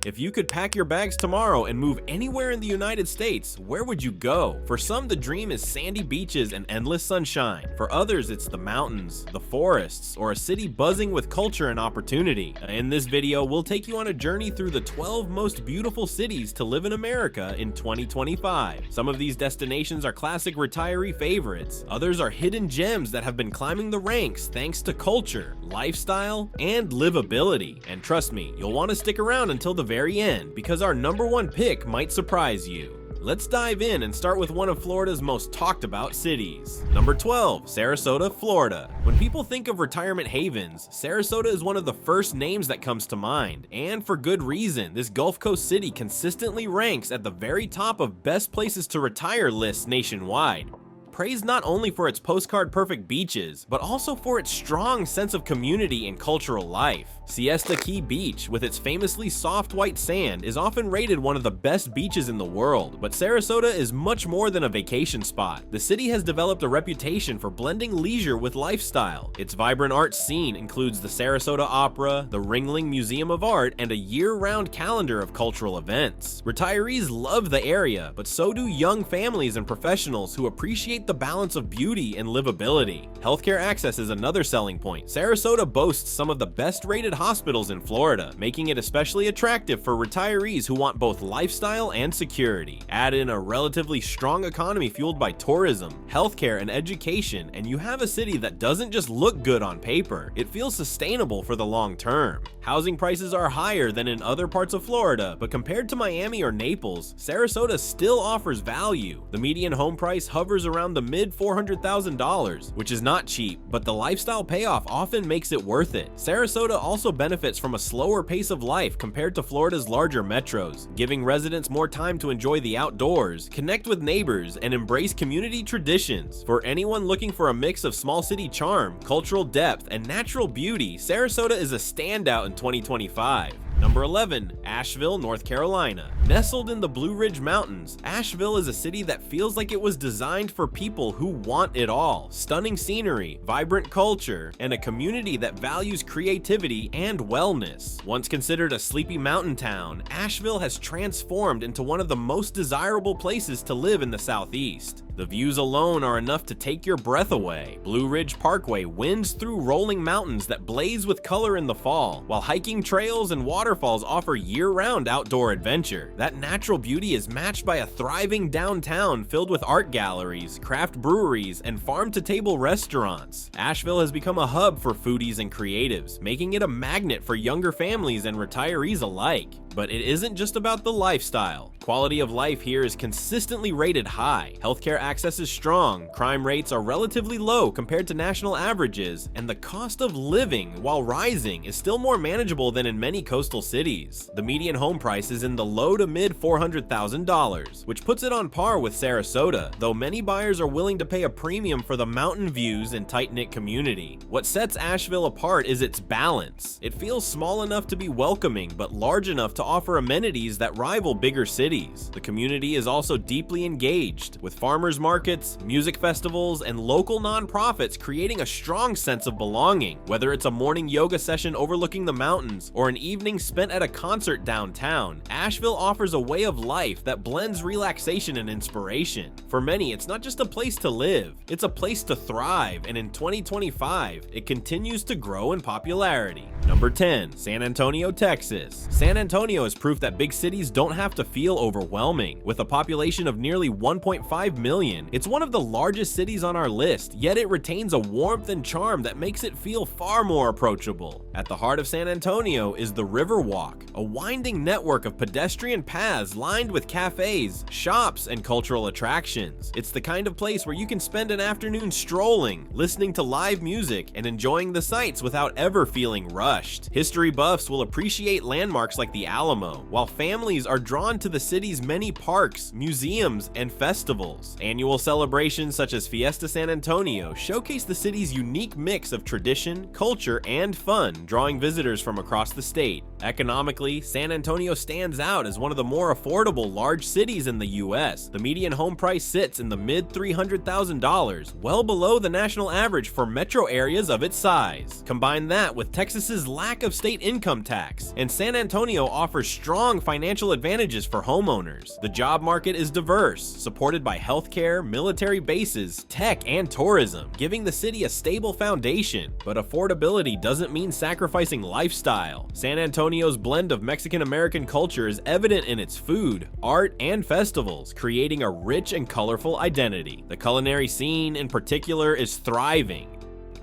If you could pack your bags tomorrow and move anywhere in the United States, where would you go? For some, the dream is sandy beaches and endless sunshine. For others, it's the mountains, the forests, or a city buzzing with culture and opportunity. In this video, we'll take you on a journey through the 12 most beautiful cities to live in America in 2025. Some of these destinations are classic retiree favorites. Others are hidden gems that have been climbing the ranks thanks to culture, lifestyle, and livability. And trust me, you'll want to stick around until the very end because our #1 pick might surprise you. Let's dive in and start with one of Florida's most talked about cities. Number 12, Sarasota, Florida. When people think of retirement havens, Sarasota is one of the first names that comes to mind. And for good reason, this Gulf Coast city consistently ranks at the very top of best places to retire lists nationwide. Praised not only for its postcard perfect beaches, but also for its strong sense of community and cultural life. Siesta Key Beach, with its famously soft white sand, is often rated one of the best beaches in the world, but Sarasota is much more than a vacation spot. The city has developed a reputation for blending leisure with lifestyle. Its vibrant art scene includes the Sarasota Opera, the Ringling Museum of Art, and a year-round calendar of cultural events. Retirees love the area, but so do young families and professionals who appreciate the balance of beauty and livability. Healthcare access is another selling point. Sarasota boasts some of the best-rated hospitals in Florida, making it especially attractive for retirees who want both lifestyle and security. Add in a relatively strong economy fueled by tourism, healthcare, and education, and you have a city that doesn't just look good on paper, it feels sustainable for the long term. Housing prices are higher than in other parts of Florida, but compared to Miami or Naples, Sarasota still offers value. The median home price hovers around the mid $400,000, which is not cheap, but the lifestyle payoff often makes it worth it. Sarasota also benefits from a slower pace of life compared to Florida's larger metros, giving residents more time to enjoy the outdoors, connect with neighbors, and embrace community traditions. For anyone looking for a mix of small city charm, cultural depth, and natural beauty, Sarasota is a standout in 2025. Number 11, Asheville, North Carolina. Nestled in the Blue Ridge Mountains, Asheville is a city that feels like it was designed for people who want it all. Stunning scenery, vibrant culture, and a community that values creativity and wellness. Once considered a sleepy mountain town, Asheville has transformed into one of the most desirable places to live in the Southeast. The views alone are enough to take your breath away. Blue Ridge Parkway winds through rolling mountains that blaze with color in the fall, while hiking trails and waterfalls offer year-round outdoor adventure. That natural beauty is matched by a thriving downtown filled with art galleries, craft breweries, and farm-to-table restaurants. Asheville has become a hub for foodies and creatives, making it a magnet for younger families and retirees alike. But it isn't just about the lifestyle. Quality of life here is consistently rated high. Healthcare access is strong, crime rates are relatively low compared to national averages, and the cost of living, while rising, is still more manageable than in many coastal cities. The median home price is in the low to mid $400,000, which puts it on par with Sarasota, though many buyers are willing to pay a premium for the mountain views and tight-knit community. What sets Asheville apart is its balance. It feels small enough to be welcoming, but large enough to offer amenities that rival bigger cities. The community is also deeply engaged, with farmers markets, music festivals, and local nonprofits creating a strong sense of belonging. Whether it's a morning yoga session overlooking the mountains or an evening spent at a concert downtown, Asheville offers a way of life that blends relaxation and inspiration. For many, it's not just a place to live, it's a place to thrive, and in 2025, it continues to grow in popularity. Number 10, San Antonio, Texas. San Antonio is proof that big cities don't have to feel overwhelming. With a population of nearly 1.5 million, it's one of the largest cities on our list, yet it retains a warmth and charm that makes it feel far more approachable. At the heart of San Antonio is the Riverwalk, a winding network of pedestrian paths lined with cafes, shops, and cultural attractions. It's the kind of place where you can spend an afternoon strolling, listening to live music, and enjoying the sights without ever feeling rushed. History buffs will appreciate landmarks like the Alamo, while families are drawn to the city's many parks, museums, and festivals. Annual celebrations such as Fiesta San Antonio showcase the city's unique mix of tradition, culture, and fun, drawing visitors from across the state. Economically, San Antonio stands out as one of the more affordable large cities in the US. The median home price sits in the mid $300,000, well below the national average for metro areas of its size. Combine that with Texas's lack of state income tax, and San Antonio offers offers strong financial advantages for homeowners. The job market is diverse, supported by healthcare, military bases, tech, and tourism, giving the city a stable foundation. But affordability doesn't mean sacrificing lifestyle. San Antonio's blend of Mexican-American culture is evident in its food, art, and festivals, creating a rich and colorful identity. The culinary scene, in particular, is thriving.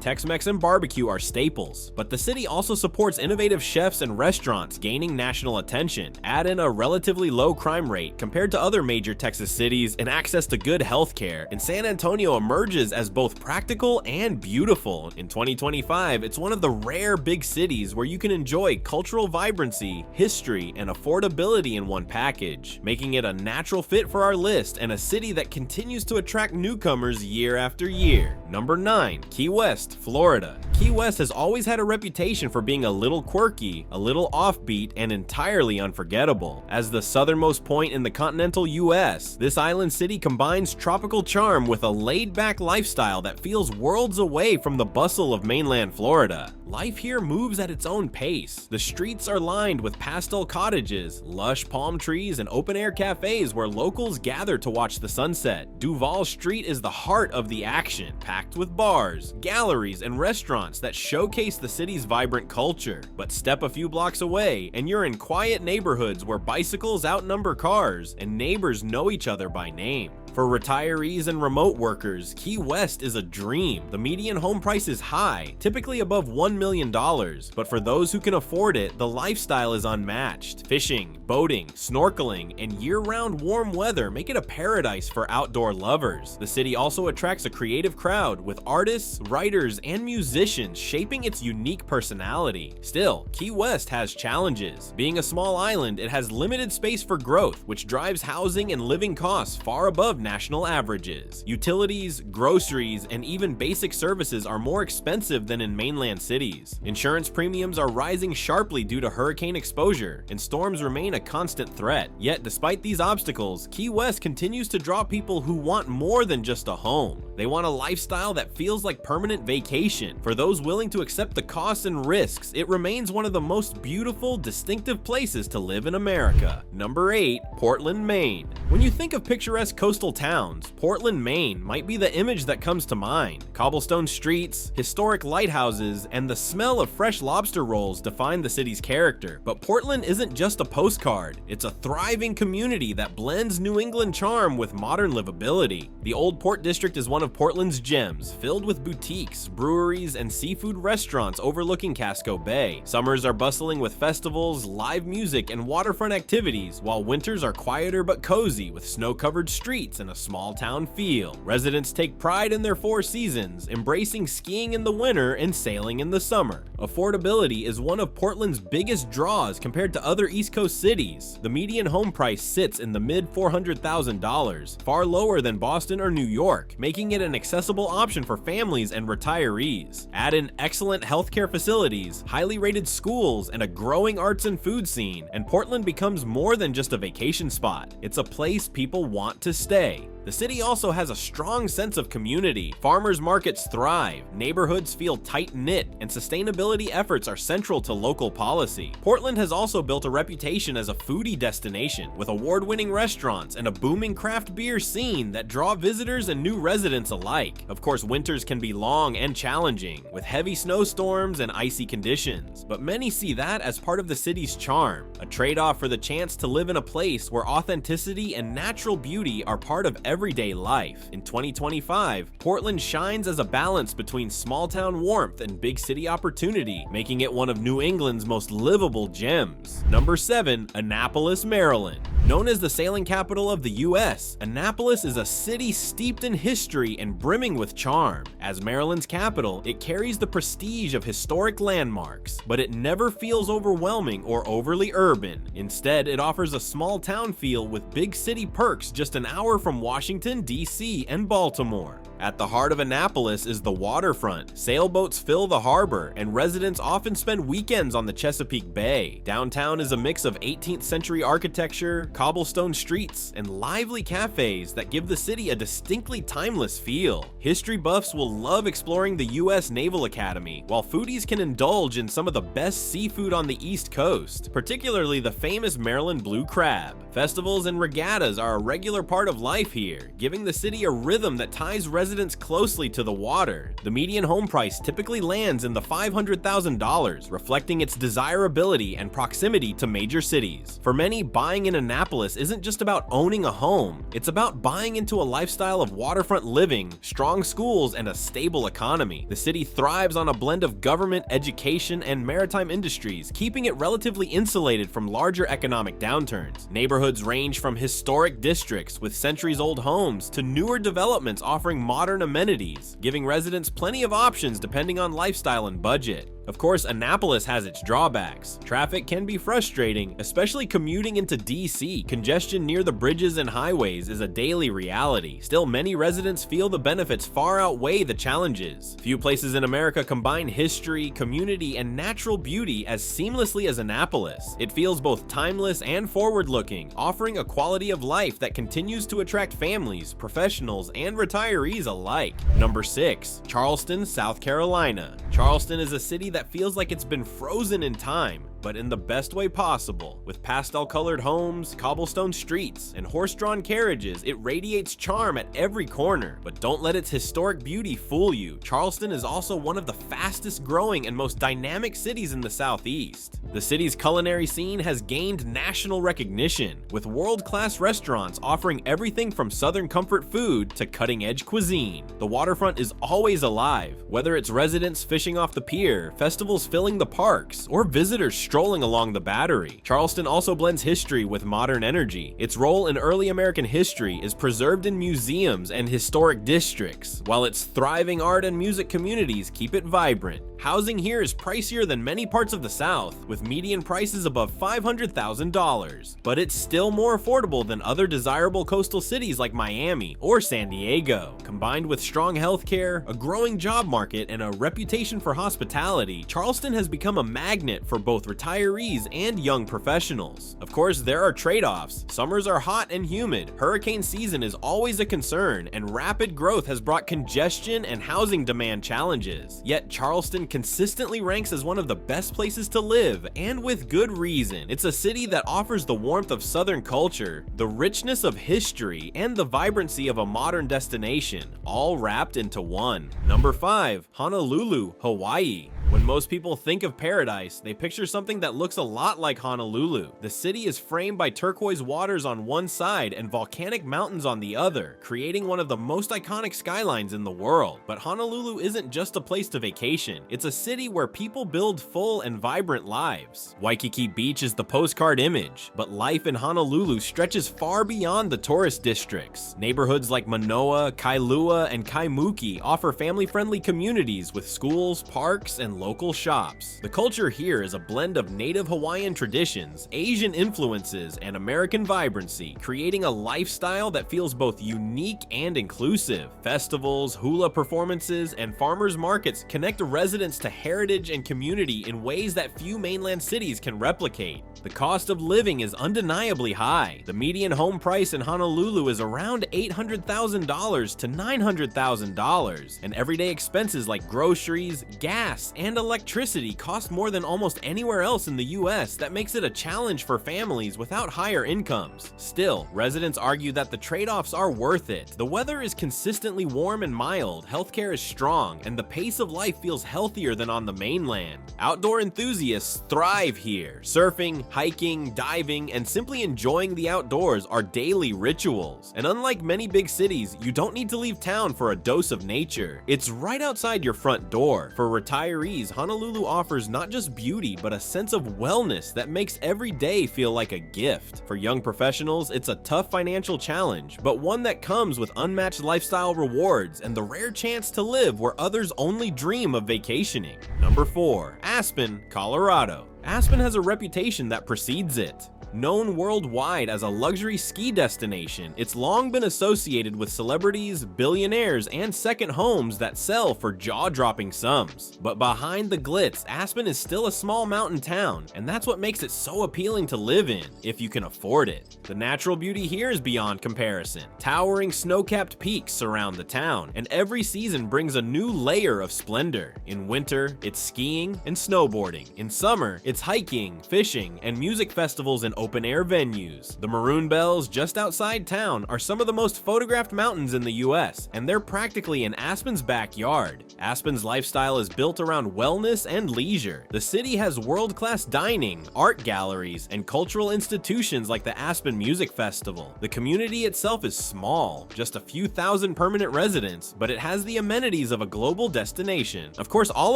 Tex-Mex and barbecue are staples, but the city also supports innovative chefs and restaurants gaining national attention. Add in a relatively low crime rate compared to other major Texas cities and access to good healthcare, and San Antonio emerges as both practical and beautiful. In 2025, it's one of the rare big cities where you can enjoy cultural vibrancy, history, and affordability in one package, making it a natural fit for our list and a city that continues to attract newcomers year after year. Number 9. Key West, Florida. Key West has always had a reputation for being a little quirky, a little offbeat, and entirely unforgettable. As the southernmost point in the continental US, this island city combines tropical charm with a laid-back lifestyle that feels worlds away from the bustle of mainland Florida. Life here moves at its own pace. The streets are lined with pastel cottages, lush palm trees, and open-air cafes where locals gather to watch the sunset. Duval Street is the heart of the action, packed with bars, galleries, and restaurants that showcase the city's vibrant culture. But step a few blocks away, and you're in quiet neighborhoods where bicycles outnumber cars, and neighbors know each other by name. For retirees and remote workers, Key West is a dream. The median home price is high, typically above $1 million, but for those who can afford it, the lifestyle is unmatched. Fishing, boating, snorkeling, and year-round warm weather make it a paradise for outdoor lovers. The city also attracts a creative crowd, with artists, writers, and musicians shaping its unique personality. Still, Key West has challenges. Being a small island, it has limited space for growth, which drives housing and living costs far above national averages. Utilities, groceries, and even basic services are more expensive than in mainland cities. Insurance premiums are rising sharply due to hurricane exposure, and storms remain a constant threat. Yet, despite these obstacles, Key West continues to draw people who want more than just a home. They want a lifestyle that feels like permanent vacation. For those willing to accept the costs and risks, it remains one of the most beautiful, distinctive places to live in America. Number 8. Portland, Maine. When you think of picturesque coastal towns, Portland, Maine might be the image that comes to mind. Cobblestone streets, historic lighthouses, and the smell of fresh lobster rolls define the city's character. But Portland isn't just a postcard. It's a thriving community that blends New England charm with modern livability. The Old Port District is one of Portland's gems, filled with boutiques, breweries, and seafood restaurants overlooking Casco Bay. Summers are bustling with festivals, live music, and waterfront activities, while winters are quieter but cozy with snow-covered streets and a small-town feel. Residents take pride in their 4 seasons, embracing skiing in the winter and sailing in the summer. Affordability is one of Portland's biggest draws compared to other East Coast cities. The median home price sits in the mid-$400,000, far lower than Boston or New York, making it an accessible option for families and retirees. Add in excellent healthcare facilities, highly rated schools, and a growing arts and food scene, and Portland becomes more than just a vacation spot. It's a place people want to stay. The city also has a strong sense of community. Farmers markets thrive, neighborhoods feel tight-knit, and sustainability efforts are central to local policy. Portland has also built a reputation as a foodie destination, with award-winning restaurants and a booming craft beer scene that draw visitors and new residents alike. Of course, winters can be long and challenging, with heavy snowstorms and icy conditions, but many see that as part of the city's charm, a trade-off for the chance to live in a place where authenticity and natural beauty are part of everyday life. In 2025, Portland shines as a balance between small-town warmth and big city opportunity, making it one of New England's most livable gems. Number 7. Annapolis, Maryland. Known as the sailing capital of the US, Annapolis is a city steeped in history and brimming with charm. As Maryland's capital, it carries the prestige of historic landmarks, but it never feels overwhelming or overly urban. Instead, it offers a small-town feel with big city perks just an hour from Washington, D.C. and Baltimore. At the heart of Annapolis is the waterfront. Sailboats fill the harbor, and residents often spend weekends on the Chesapeake Bay. Downtown is a mix of 18th century architecture, cobblestone streets, and lively cafes that give the city a distinctly timeless feel. History buffs will love exploring the U.S. Naval Academy, while foodies can indulge in some of the best seafood on the East Coast, particularly the famous Maryland blue crab. Festivals and regattas are a regular part of life here, giving the city a rhythm that ties residents closely to the water. The median home price typically lands in the $500,000, reflecting its desirability and proximity to major cities. For many, buying in Annapolis isn't just about owning a home, it's about buying into a lifestyle of waterfront living, strong schools, and a stable economy. The city thrives on a blend of government, education, and maritime industries, keeping it relatively insulated from larger economic downturns. Neighborhoods range from historic districts with centuries-old homes to newer developments offering modern amenities, giving residents plenty of options depending on lifestyle and budget. Of course, Annapolis has its drawbacks. Traffic can be frustrating, especially commuting into DC. Congestion near the bridges and highways is a daily reality. Still, many residents feel the benefits far outweigh the challenges. Few places in America combine history, community, and natural beauty as seamlessly as Annapolis. It feels both timeless and forward-looking, offering a quality of life that continues to attract families, professionals, and retirees alike. Number 6. Charleston, South Carolina. Charleston is a city that feels like it's been frozen in time, but in the best way possible. With pastel-colored homes, cobblestone streets, and horse-drawn carriages, it radiates charm at every corner. But don't let its historic beauty fool you. Charleston is also one of the fastest-growing and most dynamic cities in the Southeast. The city's culinary scene has gained national recognition, with world-class restaurants offering everything from Southern comfort food to cutting-edge cuisine. The waterfront is always alive, whether it's residents fishing off the pier, festivals filling the parks, or visitors strolling along the Battery. Charleston also blends history with modern energy. Its role in early American history is preserved in museums and historic districts, while its thriving art and music communities keep it vibrant. Housing here is pricier than many parts of the South, with median prices above $500,000, but it's still more affordable than other desirable coastal cities like Miami or San Diego. Combined with strong healthcare, a growing job market, and a reputation for hospitality, Charleston has become a magnet for both retirees and young professionals. Of course, there are trade-offs. Summers are hot and humid, hurricane season is always a concern, and rapid growth has brought congestion and housing demand challenges. Yet Charleston consistently ranks as one of the best places to live, and with good reason. It's a city that offers the warmth of Southern culture, the richness of history, and the vibrancy of a modern destination, all wrapped into one. Number 5. Honolulu, Hawaii. When most people think of paradise, they picture something that looks a lot like Honolulu. The city is framed by turquoise waters on one side and volcanic mountains on the other, creating one of the most iconic skylines in the world. But Honolulu isn't just a place to vacation. It's a city where people build full and vibrant lives. Waikiki Beach is the postcard image, but life in Honolulu stretches far beyond the tourist districts. Neighborhoods like Manoa, Kailua, and Kaimuki offer family-friendly communities with schools, parks, and local shops. The culture here is a blend of native Hawaiian traditions, Asian influences, and American vibrancy, creating a lifestyle that feels both unique and inclusive. Festivals, hula performances, and farmers markets connect residents to heritage and community in ways that few mainland cities can replicate. The cost of living is undeniably high. The median home price in Honolulu is around $800,000 to $900,000, and everyday expenses like groceries, gas, and electricity cost more than almost anywhere else in the US. That makes it a challenge for families without higher incomes. Still, residents argue that the trade-offs are worth it. The weather is consistently warm and mild, healthcare is strong, and the pace of life feels healthier than on the mainland. Outdoor enthusiasts thrive here. Surfing, hiking, diving, and simply enjoying the outdoors are daily rituals. And unlike many big cities, you don't need to leave town for a dose of nature. It's right outside your front door. For retirees, Honolulu offers not just beauty, but a sense of wellness that makes every day feel like a gift. For young professionals, it's a tough financial challenge, but one that comes with unmatched lifestyle rewards and the rare chance to live where others only dream of vacationing. Number 4. Aspen, Colorado. Aspen has a reputation that precedes it. Known worldwide as a luxury ski destination, it's long been associated with celebrities, billionaires, and second homes that sell for jaw-dropping sums. But behind the glitz, Aspen is still a small mountain town, and that's what makes it so appealing to live in, if you can afford it. The natural beauty here is beyond comparison. Towering snow-capped peaks surround the town, and every season brings a new layer of splendor. In winter, it's skiing and snowboarding. In summer, it's hiking, fishing, and music festivals and open-air venues. The Maroon Bells just outside town are some of the most photographed mountains in the US, and they're practically in Aspen's backyard. Aspen's lifestyle is built around wellness and leisure. The city has world-class dining, art galleries, and cultural institutions like the Aspen Music Festival. The community itself is small, just a few thousand permanent residents, but it has the amenities of a global destination. Of course, all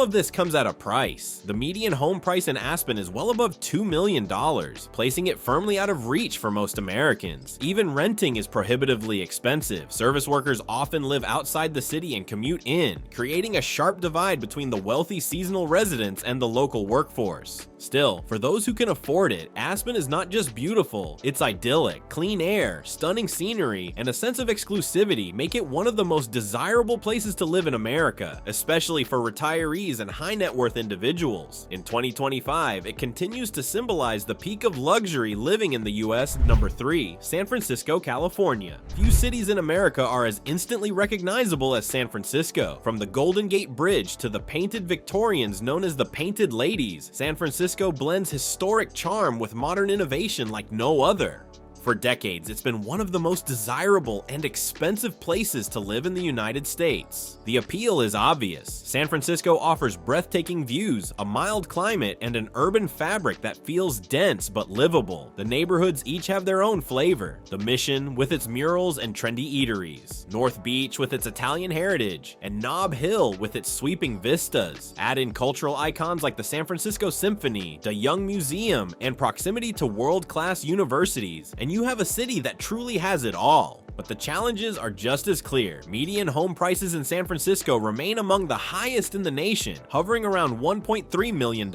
of this comes at a price. The median home price in Aspen is well above $2 million, placing it firmly out of reach for most Americans. Even renting is prohibitively expensive. Service workers often live outside the city and commute in, creating a sharp divide between the wealthy seasonal residents and the local workforce. Still, for those who can afford it, Aspen is not just beautiful, it's idyllic. Clean air, stunning scenery, and a sense of exclusivity make it one of the most desirable places to live in America, especially for retirees and high net worth individuals. In 2025, it continues to symbolize the peak of luxury living in the US. Number 3, San Francisco, California. Few cities in America are as instantly recognizable as San Francisco. From the Golden Gate Bridge to the painted Victorians known as the Painted Ladies, San Francisco blends historic charm with modern innovation like no other. For decades, it's been one of the most desirable and expensive places to live in the United States. The appeal is obvious. San Francisco offers breathtaking views, a mild climate, and an urban fabric that feels dense but livable. The neighborhoods each have their own flavor. The Mission with its murals and trendy eateries, North Beach with its Italian heritage, and Nob Hill with its sweeping vistas. Add in cultural icons like the San Francisco Symphony, the Young Museum, and proximity to world-class universities, and you have a city that truly has it all. But the challenges are just as clear. Median home prices in San Francisco remain among the highest in the nation, hovering around $1.3 million.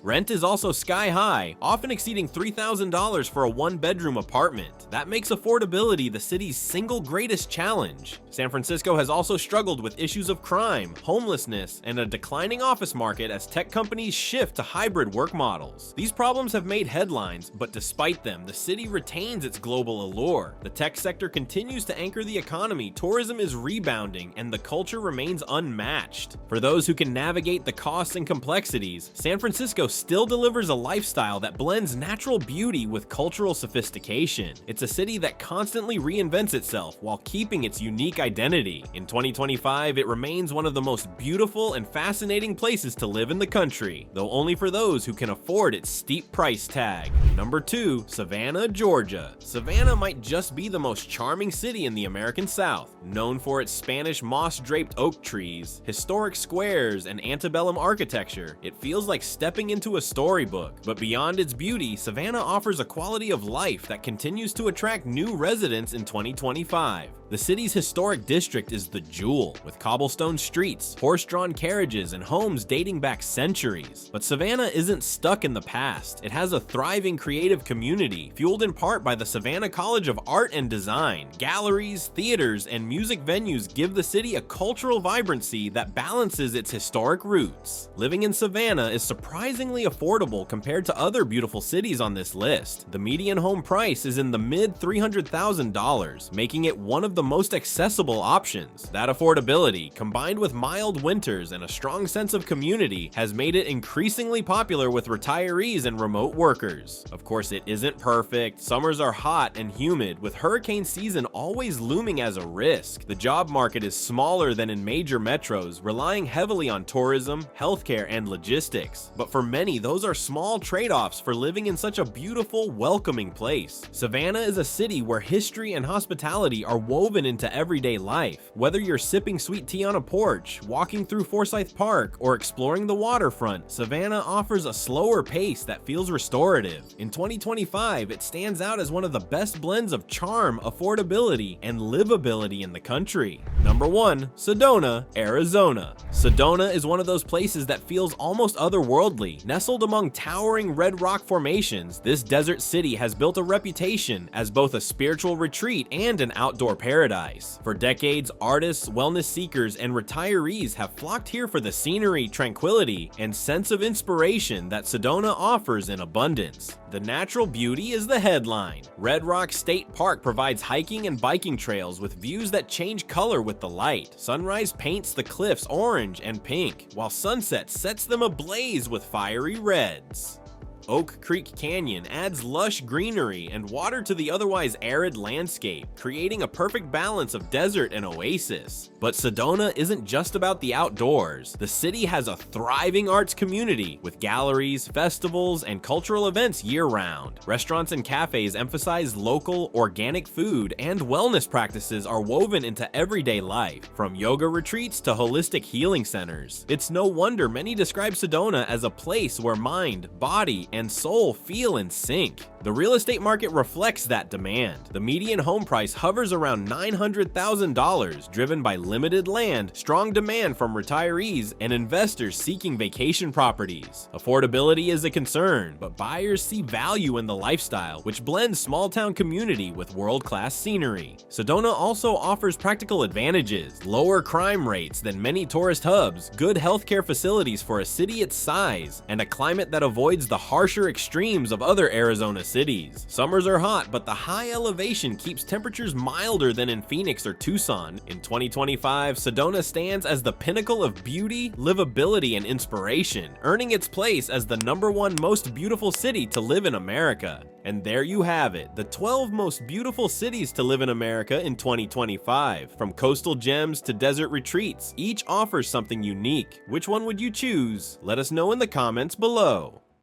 Rent is also sky high, often exceeding $3,000 for a one-bedroom apartment. That makes affordability the city's single greatest challenge. San Francisco has also struggled with issues of crime, homelessness, and a declining office market as tech companies shift to hybrid work models. These problems have made headlines, but despite them, the city retains its global allure. The tech sector continues to anchor the economy, tourism is rebounding, and the culture remains unmatched. For those who can navigate the costs and complexities, San Francisco still delivers a lifestyle that blends natural beauty with cultural sophistication. It's a city that constantly reinvents itself while keeping its unique identity. In 2025, it remains one of the most beautiful and fascinating places to live in the country, though only for those who can afford its steep price tag. Number 2, Savannah, Georgia. Savannah might just be the most charming city in the American South. Known for its Spanish moss-draped oak trees, historic squares, and antebellum architecture, it feels like stepping into a storybook. But beyond its beauty, Savannah offers a quality of life that continues to attract new residents in 2025. The city's historic district is the jewel, with cobblestone streets, horse-drawn carriages, and homes dating back centuries. But Savannah isn't stuck in the past. It has a thriving creative community, fueled in part by the Savannah College of Art and Design. Galleries, theaters, and music venues give the city a cultural vibrancy that balances its historic roots. Living in Savannah is surprisingly affordable compared to other beautiful cities on this list. The median home price is in the mid-$300,000, making it one of the most accessible options. That affordability, combined with mild winters and a strong sense of community, has made it increasingly popular with retirees and remote workers. Of course, it isn't perfect. Summers are hot and humid, with hurricane season always looming as a risk. The job market is smaller than in major metros, relying heavily on tourism, healthcare, and logistics. But for many, those are small trade-offs for living in such a beautiful, welcoming place. Savannah is a city where history and hospitality are woven woven into everyday life. Whether you're sipping sweet tea on a porch, walking through Forsyth Park, or exploring the waterfront, Savannah offers a slower pace that feels restorative. In 2025, it stands out as one of the best blends of charm, affordability, and livability in the country. Number 1. Sedona, Arizona. Sedona is one of those places that feels almost otherworldly. Nestled among towering red rock formations, this desert city has built a reputation as both a spiritual retreat and an outdoor paradise. For decades, artists, wellness seekers, and retirees have flocked here for the scenery, tranquility, and sense of inspiration that Sedona offers in abundance. The natural beauty is the headline. Red Rock State Park provides hiking and biking trails with views that change color with the light. Sunrise paints the cliffs orange and pink, while sunset sets them ablaze with fiery reds. Oak Creek Canyon adds lush greenery and water to the otherwise arid landscape, creating a perfect balance of desert and oasis. But Sedona isn't just about the outdoors. The city has a thriving arts community with galleries, festivals, and cultural events year-round. Restaurants and cafes emphasize local, organic food, and wellness practices are woven into everyday life, from yoga retreats to holistic healing centers. It's no wonder many describe Sedona as a place where mind, body, and soul feel in sync. The real estate market reflects that demand. The median home price hovers around $900,000, driven by limited land, strong demand from retirees, and investors seeking vacation properties. Affordability is a concern, but buyers see value in the lifestyle, which blends small-town community with world-class scenery. Sedona also offers practical advantages: lower crime rates than many tourist hubs, good healthcare facilities for a city its size, and a climate that avoids the harsher extremes of other Arizona cities. Summers are hot, but the high elevation keeps temperatures milder than in Phoenix or Tucson. In 2025, Sedona stands as the pinnacle of beauty, livability, and inspiration, earning its place as the #1 most beautiful city to live in America. And there you have it, the 12 most beautiful cities to live in America in 2025. From coastal gems to desert retreats, each offers something unique. Which one would you choose? Let us know in the comments below.